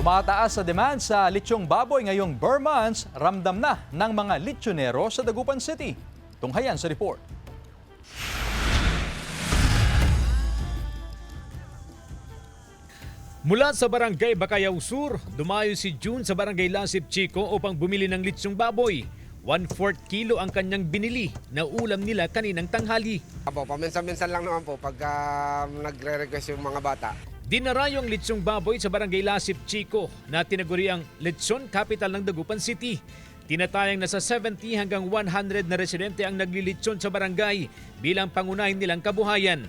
Tumataas sa demand sa litsyong baboy ngayong Burr months, ramdam na ng mga litsyonero sa Dagupan City. Tunghayan sa report. Mula sa barangay Bacayao Sur, dumayo si June sa barangay Lasip Chico upang bumili ng litsyong baboy. 1/4 kilo ang kanyang binili na ulam nila kaninang tanghali. Apo, paminsan-minsan lang naman po pag nagre-request yung mga bata. Dinarayo ang litsyong baboy sa barangay Lasip Chico na tinaguriang Lechon Capital ng Dagupan City. Tinatayang nasa 70 hanggang 100 na residente ang naglilitsyon sa barangay bilang pangunahin nilang kabuhayan.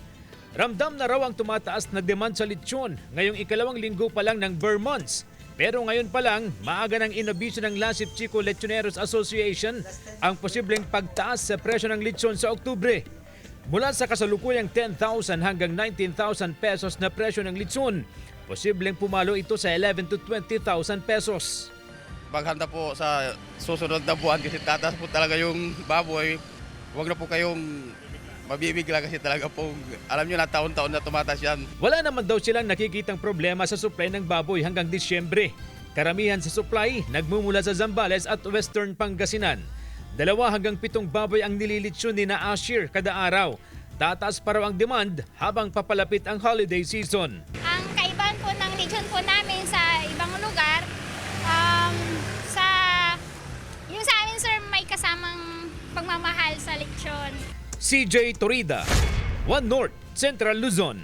Ramdam na raw ang tumataas na demand sa litsyon ngayong ikalawang linggo pa lang ng Burr months. Pero ngayon pa lang, maaga ng inabiso ng Lasip Chico Lechoneros Association ang posibleng pagtaas sa presyo ng litsyon sa Oktubre. Mula sa kasalukuyang 10,000 hanggang 19,000 pesos na presyo ng litsyon, posibleng pumalo ito sa 11 to 20,000 pesos. Maghanda po sa susunod na buwan kasi tataas po talaga yung baboy. Huwag na po kayong mabibigla kasi talaga po, alam nyo na taon-taon na tumataas yan. Wala naman daw silang nakikitang problema sa supply ng baboy hanggang Disyembre. Karamihan sa supply nagmumula sa Zambales at Western Pangasinan. 2 hanggang 7 baboy ang nililitsyon ni na Ashir kada araw. Tataas pa raw ang demand habang papalapit ang holiday season. Ang kaibahan po ng lechon po namin sa ibang lugar, yung sa amin sir may kasamang pagmamahal sa lechon. CJ Torida, One North, Central Luzon.